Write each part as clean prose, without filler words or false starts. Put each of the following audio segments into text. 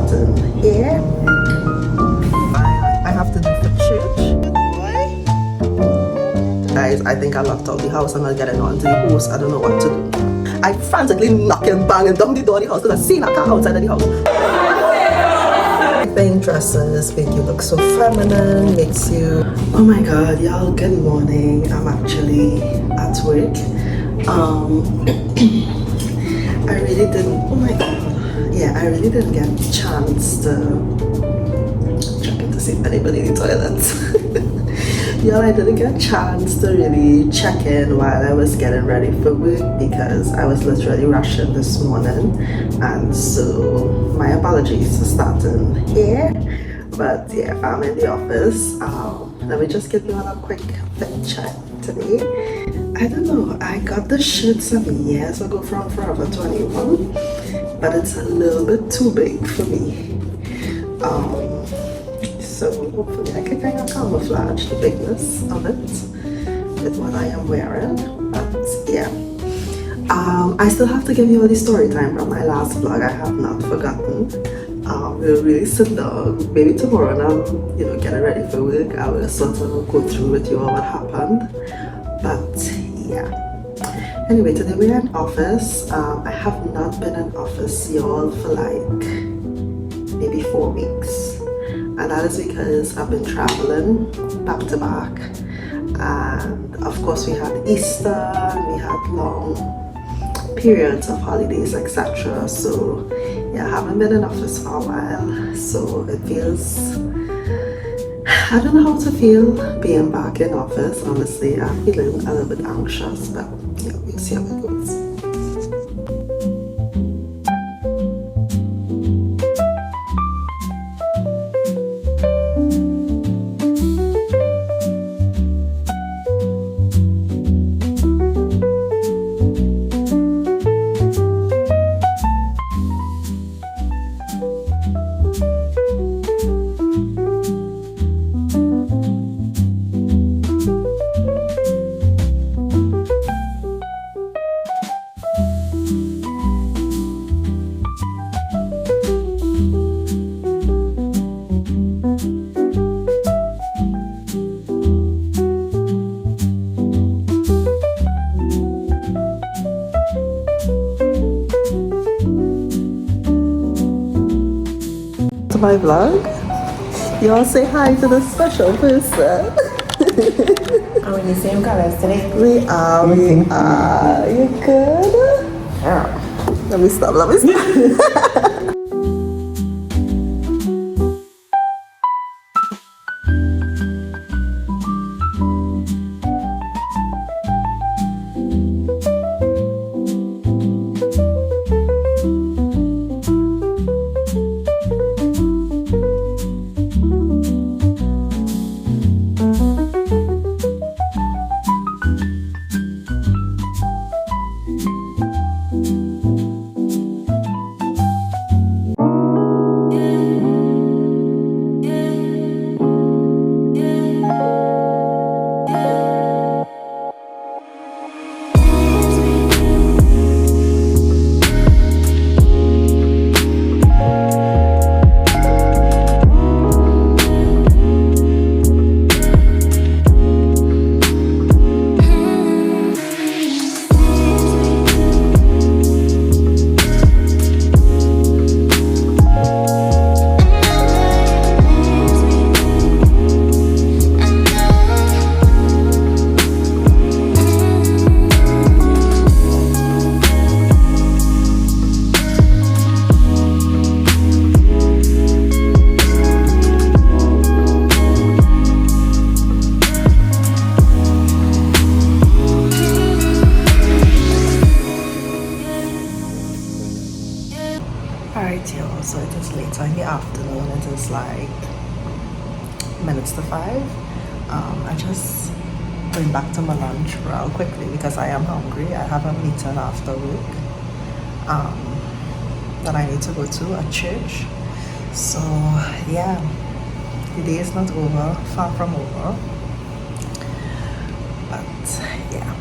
starting here. I have to do for church. Guys, I think I locked out the house. I'm not getting on to the house. I don't know what to do. I frantically knocking, banging down the door of the house because I see a car outside of the house. I think dresses make you look so feminine, makes you... Oh my god, y'all, good morning. I'm actually at work. I really didn't... Oh my god. Yeah, I really didn't get a chance to check in to see if anybody in the toilets. Y'all, I didn't get a chance to really check in while I was getting ready for work because I was literally rushing this morning, and so my apologies for starting here. But yeah, I'm in the office. Let me just give you all a quick fit check today. I don't know, I got this shirt some years ago from Forever 21, but it's a little bit too big for me. So hopefully I can kind of camouflage the bigness of it with what I am wearing. But yeah, I still have to give you all the story time from my last vlog. I have not forgotten. We'll really sit down maybe tomorrow and I'm getting ready for work. I will sort of go through with you all what happened. But yeah, anyway, today we're in office. I have not been in office, y'all, for like maybe 4 weeks. And that is because I've been traveling back to back, and of course we had Easter and we had long periods of holidays, etc. So yeah, I haven't been in office for a while, so it feels, I don't know how to feel being back in office. Honestly, I'm feeling a little bit anxious, but yeah, we'll see how it goes. To my vlog, you all say hi to the special person. Are we in the same colors today? We are. You good? Yeah. Let me stop. So it is later in the afternoon. It is like minutes to 5. I just went back to my lunch real quickly because I am hungry. I have a meeting after work that I need to go to at church. So yeah, the day is not over, far from over, but yeah.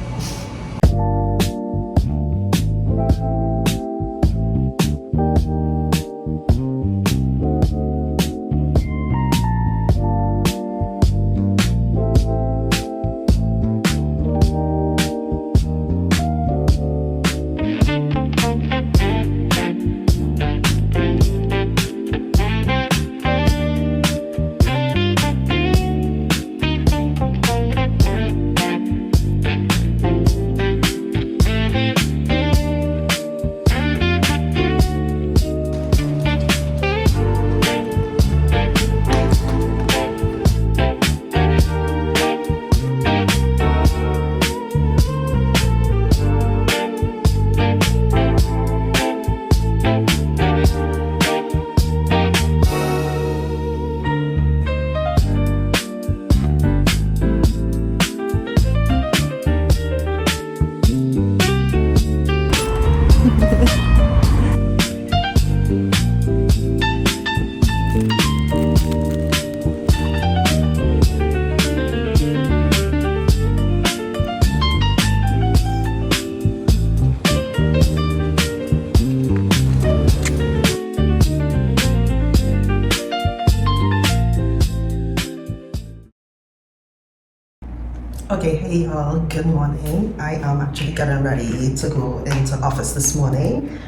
Okay, hey y'all, good morning. I am actually getting ready to go into office this morning.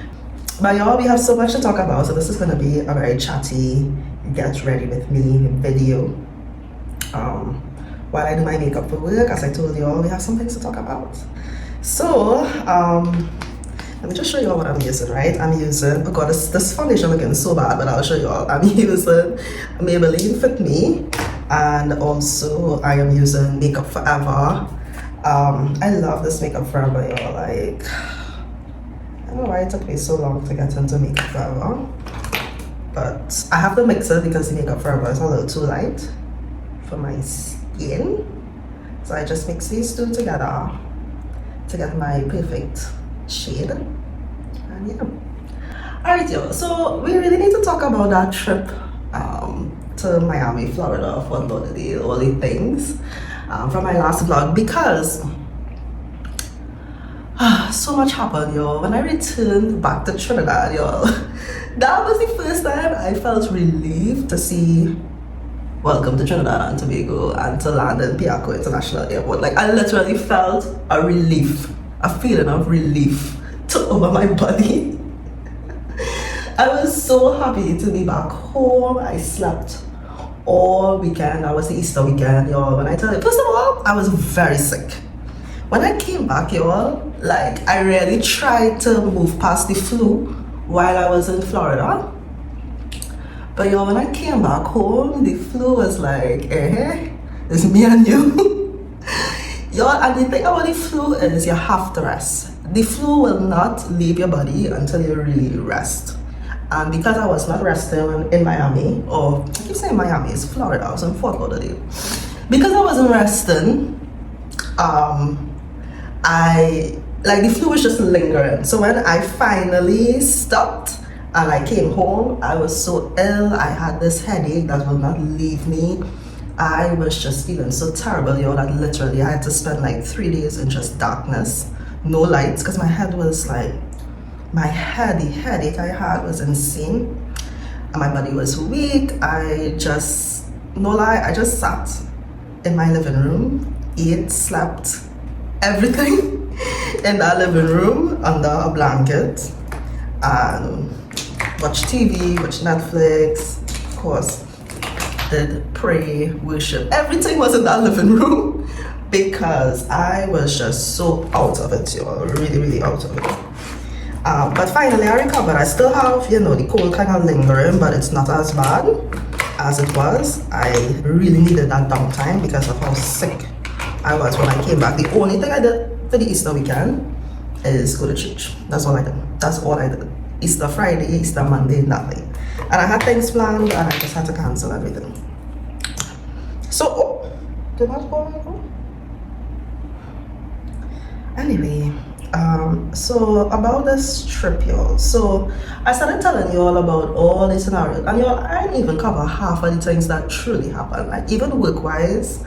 But y'all, we have so much to talk about, so this is gonna be a very chatty, get ready with me video. While I do my makeup for work, as I told y'all, we have some things to talk about. So, let me just show you all what I'm using, right? I'm using, oh god, this foundation looking so bad, but I'll show you all. I'm using Maybelline Fit Me, and also I am using Makeup Forever. I love this Makeup Forever, y'all. Like, I don't know why it took me so long to get into Makeup Forever, but I have to mix it because the Makeup Forever is a little too light for my skin. So I just mix these two together to get my perfect shade. And yeah, all right, y'all, so we really need to talk about that trip to Miami, Florida for all the things from my last vlog, because so much happened, y'all. When I returned back to Trinidad, y'all, that was the first time I felt relieved to see Welcome to Trinidad and Tobago and to land in Piaco International Airport. Like, I literally felt a relief, a feeling of relief took over my body. I was so happy to be back home. I slept all weekend. That was the Easter weekend, y'all. When I tell you, first of all, I was very sick. When I came back, y'all, like, I really tried to move past the flu while I was in Florida. But y'all, when I came back home, the flu was like, it's me and you. Y'all, and the thing about the flu is you have to rest. The flu will not leave your body until you really rest. And because I was not resting in Miami, or I keep saying Miami, it's Florida, I was in Fort Lauderdale. Because I wasn't resting, the flu was just lingering. So when I finally stopped and I came home, I was so ill. I had this headache that will not leave me. I was just feeling so terrible, y'all, that literally I had to spend like 3 days in just darkness, no lights, because my head was like, the headache I had was insane. And my body was weak. I just sat in my living room, ate, slept, everything in that living room under a blanket, and watched TV, watched Netflix, of course, did pray, worship. Everything was in that living room because I was just so out of it, y'all, really, really out of it. But finally I recovered. I still have, the cold kind of lingering, but it's not as bad as it was. I really needed that downtime because of how sick I was when I came back. The only thing I did for the Easter weekend is go to church. That's all I did. That's all I did. Easter Friday, Easter Monday, nothing. And I had things planned and I just had to cancel everything. So, did that go? Anyway, so about this trip, y'all. So I started telling you all about all the scenarios, and y'all, I didn't even cover half of the things that truly happened. Like, even work-wise,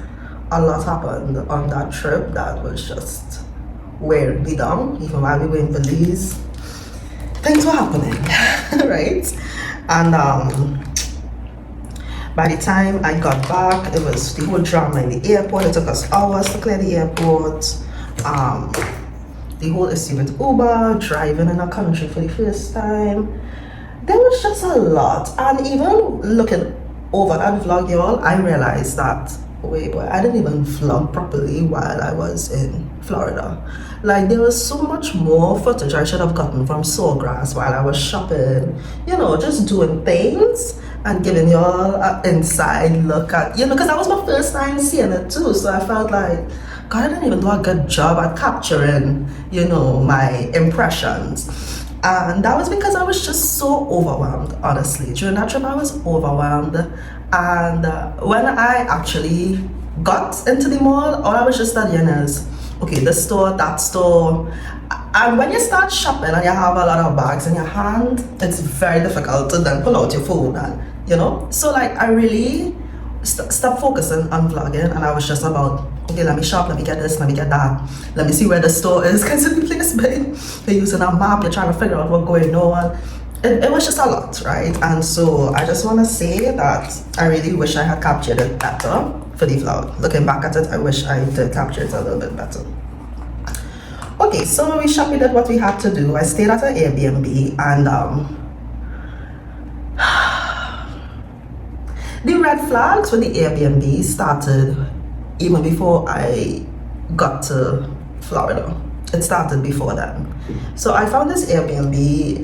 a lot happened on that trip that was just wearing me down. Even while we were in Belize, things were happening, right? And by the time I got back, it was the whole drama in the airport. It took us hours to clear the airport. The whole issue with Uber, driving in a country for the first time. There was just a lot. And even looking over that vlog, y'all, I realized that, wait, boy, I didn't even vlog properly while I was in Florida. Like, there was so much more footage I should have gotten from Sawgrass while I was shopping, just doing things and giving y'all an inside look at, because that was my first time seeing it too. So I felt like, God, I didn't even do a good job at capturing, my impressions. And that was because I was just so overwhelmed, honestly. During that trip, I was overwhelmed. And when I actually got into the mall, all I was just studying is, okay, this store, that store. And when you start shopping and you have a lot of bags in your hand, it's very difficult to then pull out your phone and, So, like, I really stopped focusing on vlogging, and I was just about, okay, let me shop, let me get this, let me get that, let me see where the store is, because in the place big, you're using a map, you're trying to figure out what's going on. it was just a lot, right? And so I just want to say that I really wish I had captured it better for the vlog. Looking back at it, I wish I did capture it a little bit better. Okay, so we shop, we did what we had to do. I stayed at an Airbnb, and the red flags with the Airbnb started even before I got to Florida. It started before then. So I found this Airbnb.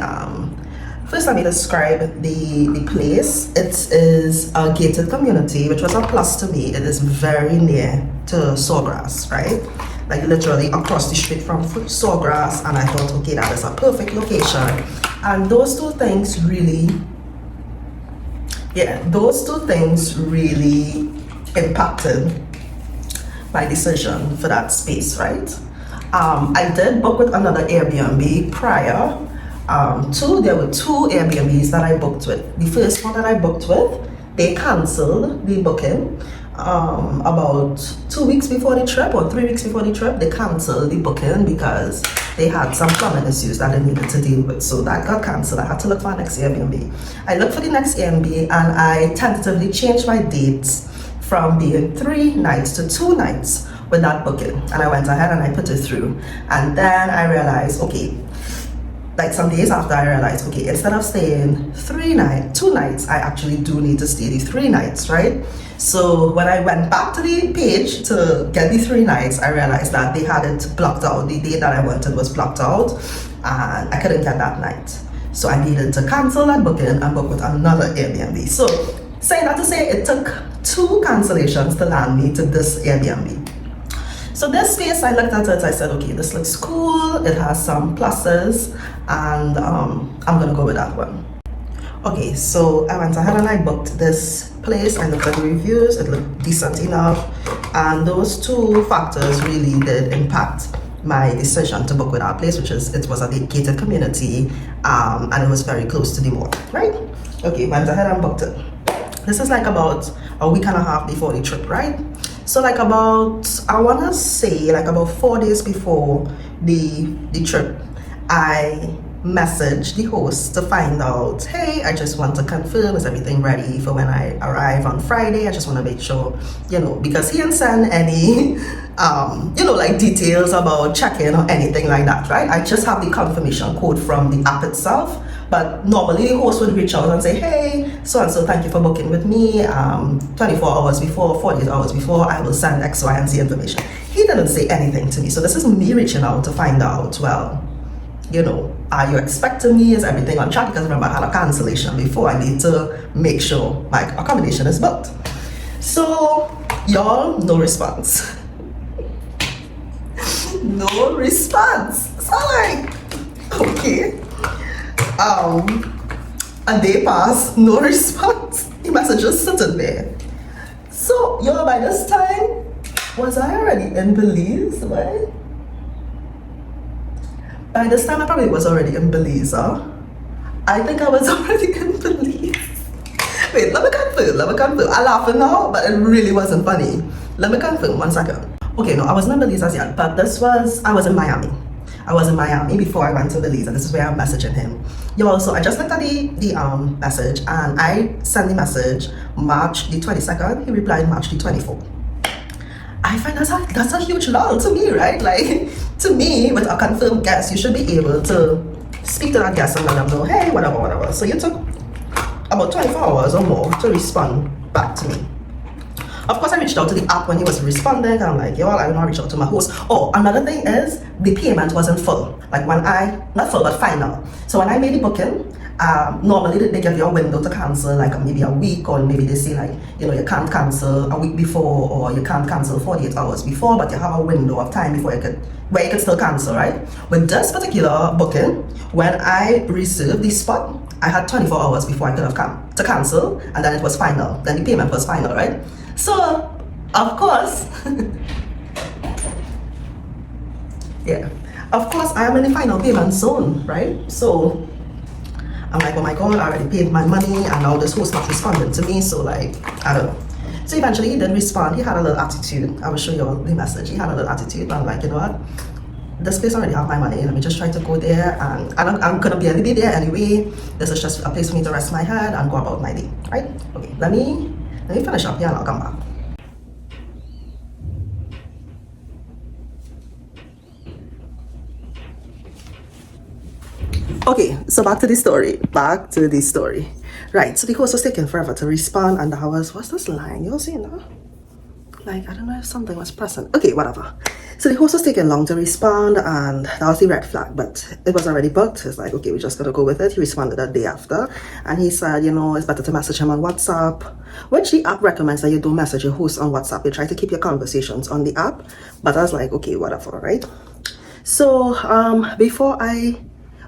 First, let me describe the place. It is a gated community, which was a plus to me. It is very near to Sawgrass, right? Like literally across the street from Sawgrass, and I thought, okay, that is a perfect location. And those two things really impacted my decision for that space, right? I did book with another Airbnb prior. There were two Airbnbs that I booked with. The first one that I booked with, they canceled the booking about 2 weeks before the trip, or 3 weeks before the trip. They canceled the booking because they had some plumbing issues that they needed to deal with. So that got canceled. I had to look for the next Airbnb. I looked for the next Airbnb, and I tentatively changed my dates from being 3 nights to 2 nights with that booking. And I went ahead and I put it through. And then I realized, okay, like some days after, I realized, okay, instead of staying 2 nights, I actually do need to stay the 3 nights, right? So when I went back to the page to get the 3 nights, I realized that they had it blocked out. The date that I wanted was blocked out, and I couldn't get that night. So I needed to cancel that booking and book with another Airbnb. So saying that to say, it took 2 cancellations to land me to this Airbnb. So this space, I looked at it, I said, okay, this looks cool, it has some pluses, and I'm gonna go with that one. Okay, so I went ahead and I booked this place. I looked at the reviews, it looked decent enough, and those 2 factors really did impact my decision to book with our place, which is, it was a gated community, and it was very close to the mall, right? Okay, went ahead and booked it. This is like about a week and a half before the trip, right? So like about, I want to say like about 4 days before the trip, I messaged the host to find out, hey, I just want to confirm, is everything ready for when I arrive on Friday? I just want to make sure, because he didn't send any, like details about check-in or anything like that, right? I just have the confirmation code from the app itself. But normally the host would reach out and say, hey, so-and-so, thank you for booking with me. 24 hours before, 48 hours before, I will send X, Y, and Z information. He didn't say anything to me. So this is me reaching out to find out, well, are you expecting me? Is everything on track? Because remember, I had a cancellation before. I need to make sure my accommodation is booked. So, y'all, no response. No response. So like, okay. A day passed, no response. The message just sitting there. So, by this time, was I already in Belize, right? By this time, I probably was already in Belize, huh? I think I was already in Belize. Wait, let me confirm. I'm laughing now, but it really wasn't funny. Let me confirm, 1 second. Okay, no, I wasn't in Belize as yet, but I was in Miami. I was in Miami before I went to Belize, and this is where I'm messaging him. So I just looked at the message, and I sent the message March the 22nd. He replied March the 24th. I find that's a huge lull to me, right? Like, to me, with a confirmed guest, you should be able to speak to that guest and let them know, hey, whatever. So you took about 24 hours or more to respond back to me. Of course, I reached out to the app when he was responding, and I'm like, I don't want to reach out to my host. Oh, another thing is, the payment wasn't full. Like not full, but final. So when I made the booking, normally they give you a window to cancel, like maybe a week, or maybe they say like, you can't cancel a week before, or you can't cancel 48 hours before, but you have a window of time where you can still cancel, right? With this particular booking, when I reserved the spot, I had 24 hours before I could have come to cancel, and then it was final. Then the payment was final, right? So, of course, I am in the final payment zone, right? So, I'm like, oh my God, I already paid my money, and now this host not responding to me, so like, I don't know. So eventually he did respond. He had a little attitude. I will show you all the message. He had a little attitude, but I'm like, you know what? this place already have my money. Let me just try to go there, and I'm gonna barely be there anyway. This is just a place for me to rest my head and go about my day, right? Okay, let me finish up here and I'll come back. Okay, so back to the story. Right, so the host was taking forever to respond, and what's this line? You'll see, no? Like, I don't know if something was present. Okay, whatever. So the host was taking long to respond, and that was the red flag, but it was already booked. It's like, okay, we're just gonna go with it. He responded a day after, and he said, it's better to message him on WhatsApp, which the app recommends that you don't message your host on WhatsApp. You try to keep your conversations on the app, but I was like, okay, whatever, right? So,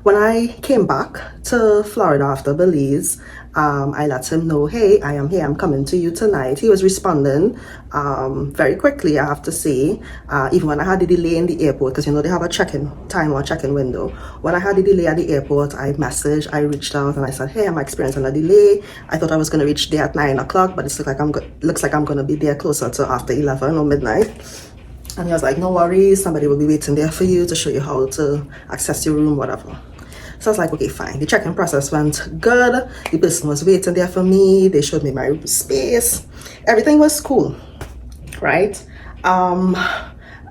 when I came back to Florida after Belize, I let him know, hey, I am here, I'm coming to you tonight. He was responding very quickly, I have to say, even when I had the delay in the airport, because they have a check-in time or check-in window. When I had the delay at the airport, I reached out and I said, hey, I'm experiencing a delay. I thought I was going to reach there at 9 o'clock, but it looks like I'm going to be there closer to after 11 or midnight. And he was like, no worries, somebody will be waiting there for you to show you how to access your room, whatever. So I was like, okay, fine. The check-in process went good. The person was waiting there for me. They showed me my space. Everything was cool, right?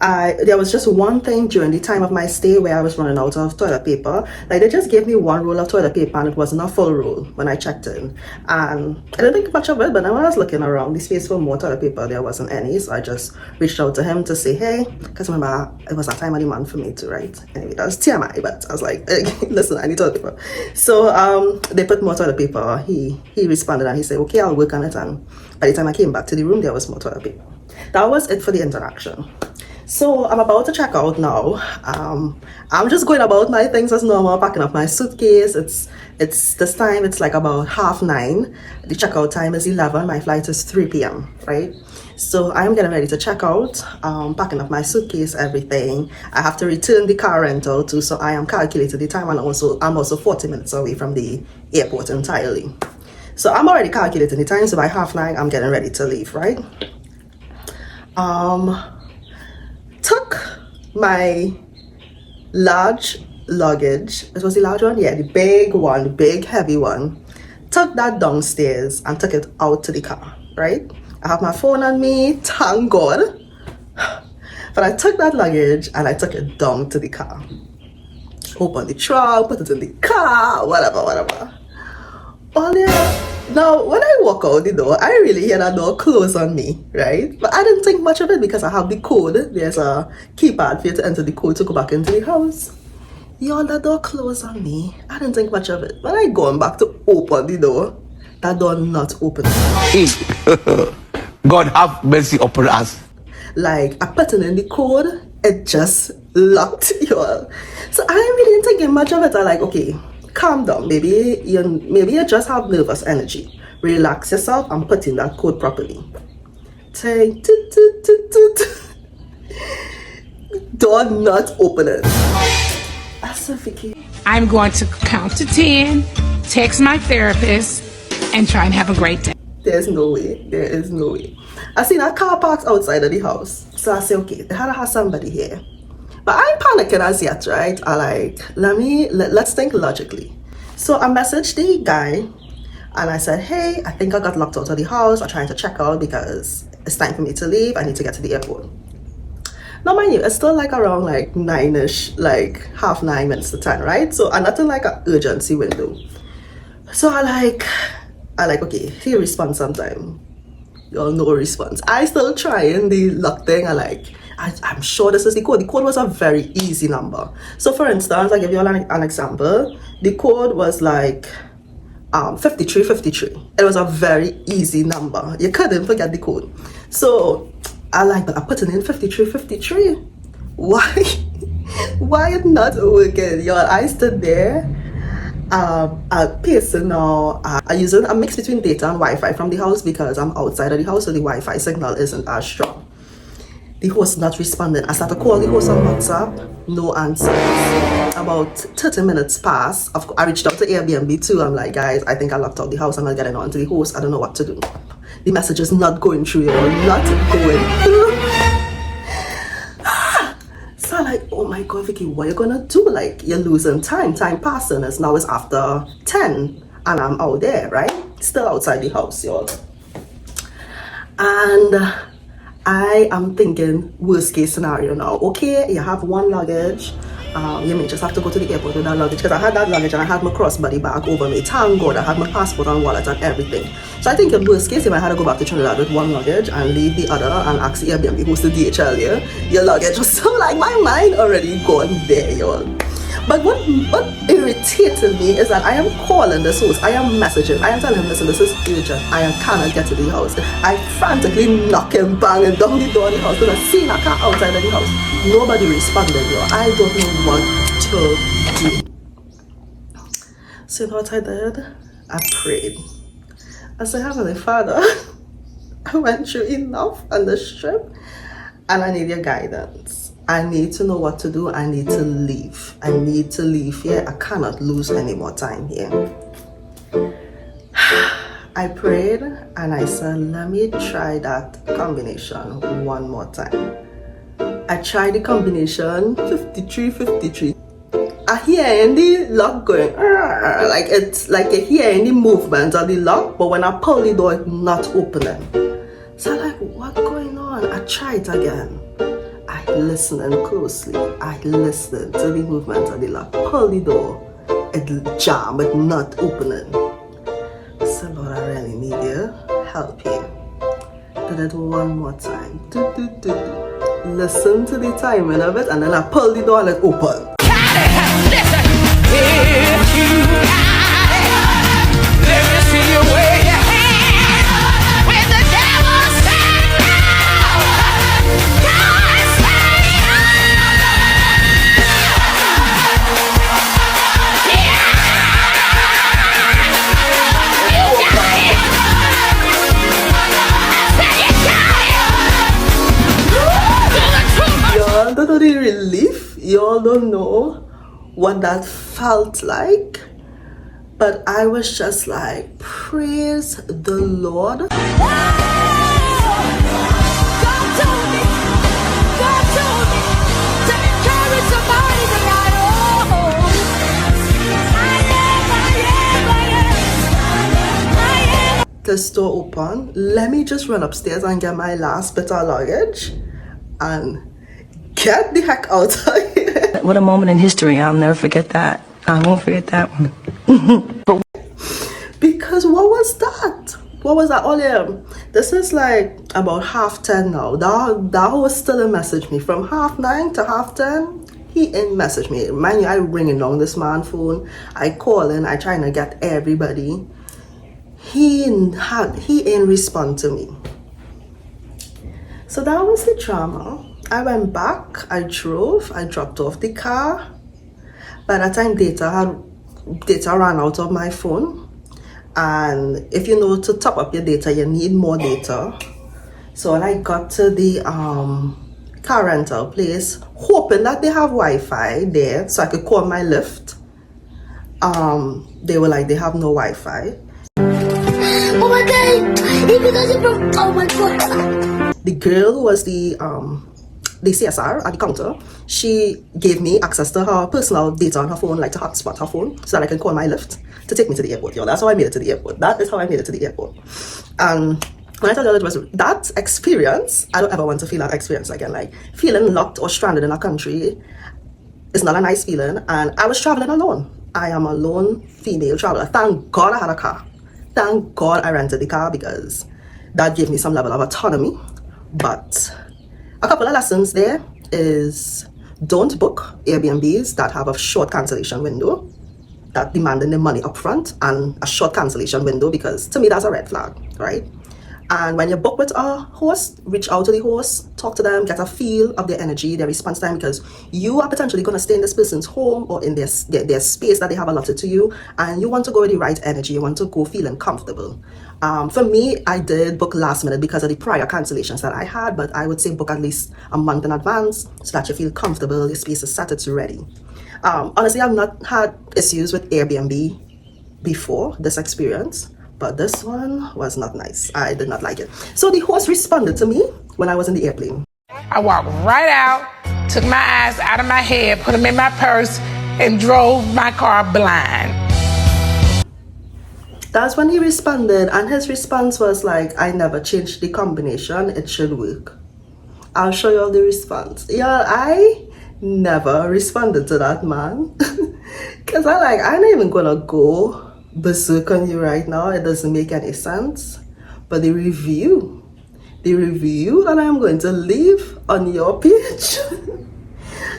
There was just one thing during the time of my stay where I was running out of toilet paper. Like, they just gave me one roll of toilet paper and it wasn't a full roll when I checked in. And I didn't think much of it, but then when I was looking around the space for more toilet paper, there wasn't any. So I just reached out to him to say, hey, because remember, it was that time of the month for me to write. Anyway, that was TMI, but I was like, hey, listen, I need toilet paper. So they put more toilet paper. He responded and he said, okay, I'll work on it. And by the time I came back to the room, there was more toilet paper. That was it for the interaction. So I'm about to check out now. I'm just going about my things as normal, packing up my suitcase. It's this time, it's like about 9:30. The checkout time is 11. My flight is 3 p.m., right? So I'm getting ready to check out, packing up my suitcase, everything. I have to return the car rental too, so I am calculating the time, and I'm also 40 minutes away from the airport entirely. So I'm already calculating the time, so by 9:30, I'm getting ready to leave, right? Took my large luggage. It was the large one? Yeah, the big one, the big heavy one. Took that downstairs and took it out to the car, right? I have my phone on me, thank God. But I took that luggage and I took it down to the car. Opened the trunk, put it in the car, whatever. Oh yeah. Now, when I walk out the door, I really hear that door close on me, right? But I didn't think much of it because I have the code. There's a keypad for you to enter the code to go back into the house. Y'all, that door closed on me. I didn't think much of it. When I gone back to open the door, that door not open. God have mercy upon us. Like, I put in the code, it just locked, y'all. So I really didn't think much of it. I'm like, okay, calm down, maybe you just have nervous energy. Relax yourself and put in that code properly. Say, door not open it. I'm going to count to 10, text my therapist, and try and have a great day. There's no way. There is no way. I seen a car parked outside of the house. So I say, okay, they had to have somebody here. But I ain't panicking as yet, right? I like, let's think logically. So I messaged the guy and I said, hey, I think I got locked out of the house. I'm trying to check out because it's time for me to leave. I need to get to the airport. Now, mind you, it's still like around like 9-ish, like 9:30 to 10, right? So I'm not in like an urgency window. So I like, okay, he responds sometime. Y'all no response. I still trying the lock thing. I'm sure this is the code. The code was a very easy number. So for instance, I give you an example. The code was like 5353. It was a very easy number. You couldn't forget the code. So but I put it in 5353. Why it not working? Y'all, I stood there. I'm pacing now. I'm using a mix between data and Wi-Fi from the house because I'm outside of the house, so the Wi-Fi signal isn't as strong. The host not responding. I started to call the host on WhatsApp, no answers. About 30 minutes passed. I reached out to Airbnb too. I'm like, guys, I think I locked out the house. I'm not getting on to the host. I don't know what to do. The message is not going through, not going through. So I'm like, oh my my God, Vicky, what are you gonna do? Like, you're losing time passing. Now it's after 10 and I'm out there, right? Still outside the house, y'all. And I am thinking worst case scenario now. Okay, you have one luggage. You may just have to go to the airport with that luggage, because I had that luggage and I had my crossbody bag over me. Thank God I had my passport and wallet and everything. So I think in worst case, if I had to go back to Trinidad with one luggage and leave the other and ask the Airbnb who's the DHL here, your luggage was so like my mind already gone there, y'all. But what irritated me is that I am calling the source, I am messaging, I am telling him, listen, this is urgent, I cannot get to the house. I frantically knocking, banging down the door of the house because I see a car outside of the house. Nobody responded, yo. I don't know what to do. So you know what I did? I prayed. I said, Heavenly Father, I went through enough on this trip and I need your guidance. I need to know what to do. I need to leave. I need to leave here. I cannot lose any more time here. I prayed and I said, let me try that combination one more time. I tried the combination 53. I hear the lock going, like it's like you hear the movement of the lock, but when I pull the door, it's not opening. So I'm like, what's going on? I tried again. I listened closely. I listened to the movement of the lock. Pull the door, it jam, it not opening. So Lord, I really need your help here. Did it one more time. Listen to the timing of it, and then I pull the door and it open. Y'all don't know the relief. Y'all don't know what that felt like. But I was just like, praise the Lord. The store open. Let me just run upstairs and get my last bit of luggage and get the heck out of here. What a moment in history. I'll never forget that. I won't forget that one. Because what was that? What was that? Oh yeah, this is like about 10:30 now. That was still a message me from 9:30 to 10:30. He ain't message me. Mind you, I ringing on this man phone. I calling. I trying to get everybody. He ain't respond to me. So that was the drama. I went back. I drove. I dropped off the car. By that time, data ran out of my phone. And if you know to top up your data, you need more data. So when I got to the car rental place, hoping that they have Wi-Fi there so I could call my Lyft, they were like, they have no Wi-Fi. Oh my God! If it doesn't from, oh my God! The girl who was the CSR at the counter, she gave me access to her personal data on her phone, like to hotspot her phone, so that I can call my Lyft to take me to the airport. Yo, that's how I made it to the airport. That is how I made it to the airport. And when I tell you it was that experience, I don't ever want to feel that experience again. Like feeling locked or stranded in a country is not a nice feeling. And I was traveling alone. I am a lone female traveler. Thank God I had a car. Thank God I rented the car, because that gave me some level of autonomy. But a couple of lessons there is don't book Airbnbs that have a short cancellation window, that demanding the money up front and a short cancellation window, because to me that's a red flag, right? And when you book with a host, reach out to the host, talk to them, get a feel of their energy, their response time, because you are potentially going to stay in this person's home or in their space that they have allotted to you, and you want to go with the right energy. You want to go feeling comfortable. For me, I did book last minute because of the prior cancellations that I had, but I would say book at least a month in advance so that you feel comfortable, your space is set, it's ready. Honestly, I've not had issues with Airbnb before this experience, but this one was not nice. I did not like it. So the host responded to me when I was in the airplane. I walked right out, took my eyes out of my head, put them in my purse, and drove my car blind. That's when he responded, and his response was like, I never changed the combination, it should work. I'll show you all the response. Y'all, I never responded to that man. Because I'm not even gonna go berserk on you right now. It doesn't make any sense. But the review that I'm going to leave on your page, and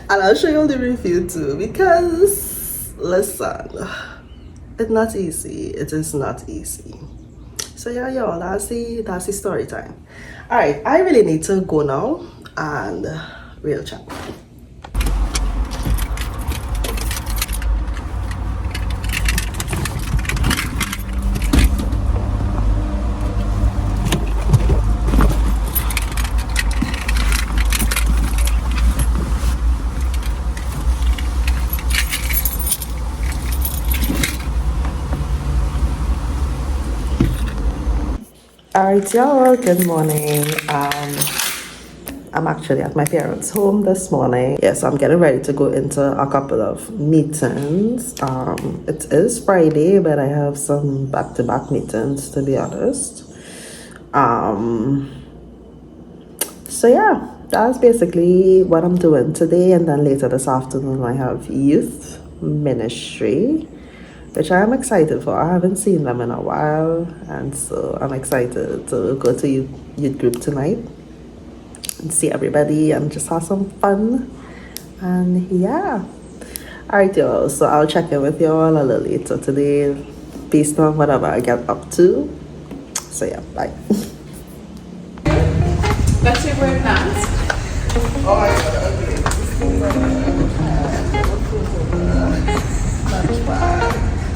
I'll show you all the review too, because listen, it's not easy. It is not easy. So yeah, y'all, that's the story time. All right, I really need to go now and real chat. Alright, y'all, good morning. I'm actually at my parents' home this morning. Yes, I'm getting ready to go into a couple of meetings. It is Friday, but I have some back-to-back meetings, to be honest. So yeah, that's basically what I'm doing today, and then later this afternoon I have youth ministry, which I am excited for. I haven't seen them in a while, and so I'm excited to go to youth group tonight and see everybody and just have some fun. And yeah, all right, y'all, so I'll check in with y'all a little later today based on whatever I get up to. So yeah, bye. That's your word dance.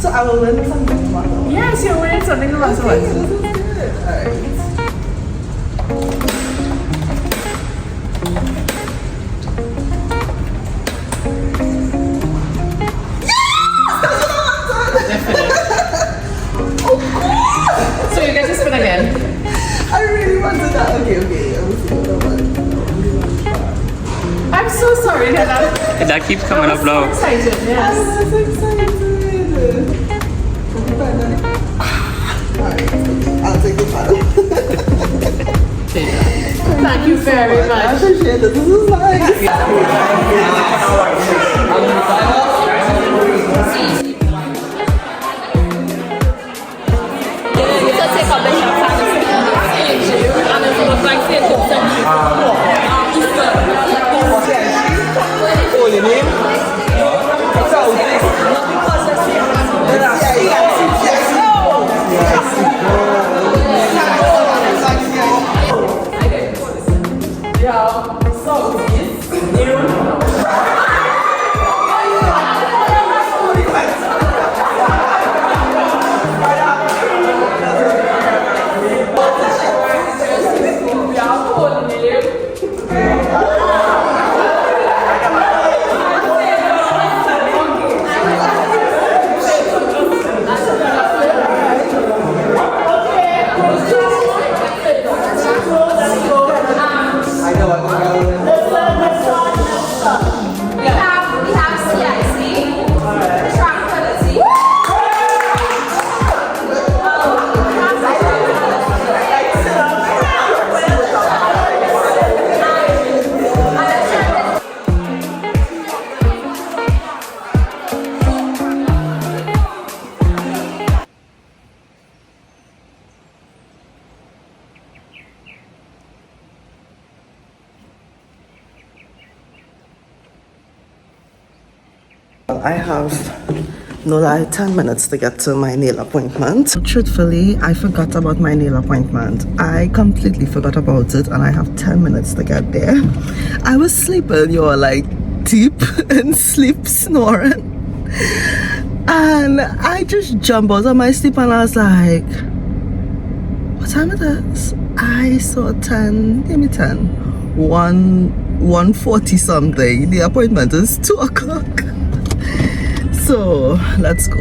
So I will learn something tomorrow. Yes, you're wearing something tomorrow. So you get to spin again. I really wanted that. Okay. I will see what I want. I'm so sorry that That keeps coming up low. I'm excited. Yes. I'm so excited. Alright, I'll take the final. Thank you very I much. appreciate it. This is nice. I have 10 minutes to get to my nail appointment. Truthfully, I forgot about my nail appointment. I completely forgot about it, and I have 10 minutes to get there. I was sleeping, deep in sleep, snoring. And I just jumped out of my sleep and I was like, what time is this? I saw 10, give me 10. 1:40 something. The appointment is 2 o'clock. So let's go.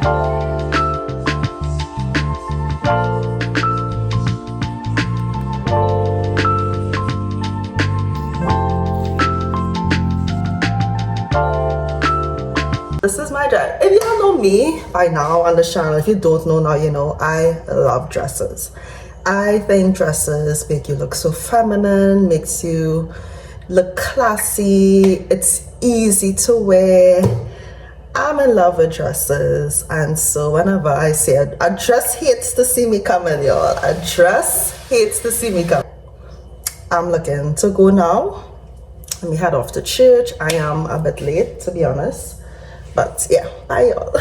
This is my dress. If you don't know me by now on the channel, if you don't know now, you know I love dresses. I think dresses make you look so feminine, makes you look classy. It's easy to wear. I'm in love with dresses, and so whenever I say a dress hates to see me coming, y'all. A dress hates to see me coming. I'm looking to go now. Let me head off to church. I am a bit late, to be honest. But yeah, bye y'all.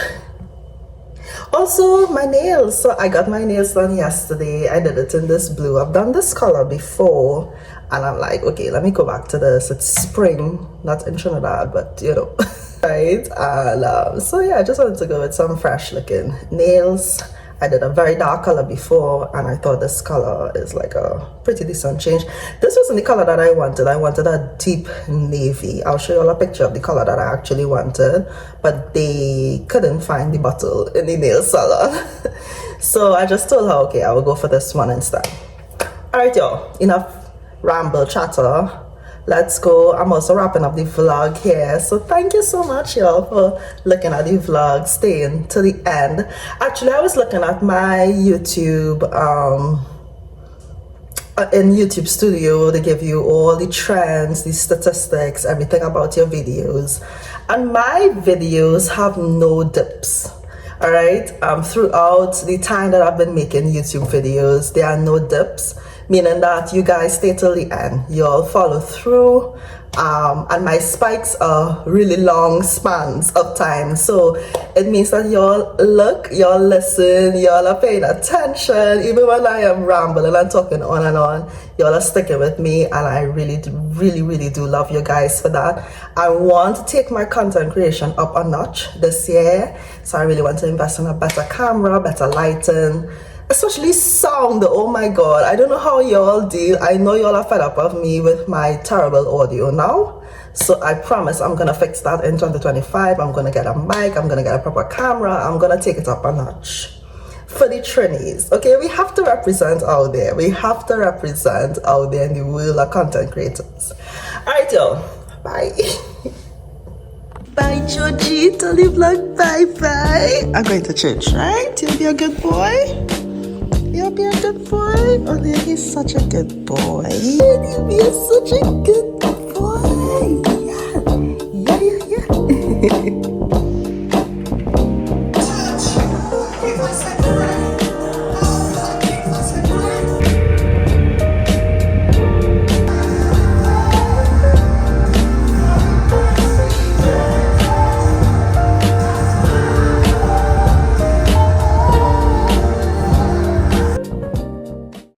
Also, my nails. So I got my nails done yesterday. I did it in this blue. I've done this color before, and I'm like, okay, let me go back to this. It's spring, not in Trinidad, but you know, right? And so yeah, I just wanted to go with some fresh looking nails. I did a very dark color before, and I thought this color is like a pretty decent change. This wasn't the color that I wanted. I wanted a deep navy. I'll show you all a picture of the color that I actually wanted, but they couldn't find the bottle in the nail salon. So I just told her, okay, I will go for this one instead. All right, y'all, enough ramble chatter. Let's go. I'm also wrapping up the vlog here, so thank you so much y'all for looking at the vlog, staying to the end. Actually, I was looking at my YouTube in YouTube Studio. They give you all the trends, the statistics, everything about your videos, and my videos have no dips. All right, throughout the time that I've been making YouTube videos, there are no dips, meaning that you guys stay till the end. Y'all follow through, and my spikes are really long spans of time, so it means that y'all look, y'all listen, y'all are paying attention. Even when I am rambling and talking on and on, y'all are sticking with me, and I really do love you guys for that. I want to take my content creation up a notch this year, so I really want to invest in a better camera, better lighting, especially sound. Oh my god, I don't know how y'all deal. I know y'all are fed up of me with my terrible audio now, so I promise I'm gonna fix that in 2025. I'm gonna get a mic, I'm gonna get a proper camera, I'm gonna take it up a notch for the Trinis. Okay, we have to represent out there. We have to represent out there in the world of content creators. All right, y'all, bye. Bye, Georgie. Tell the vlog bye. I'm going to church, right? You'll be a good boy. You'll be a good boy. Oh, yeah, he's such a good boy. You'll be such a good boy. Yeah.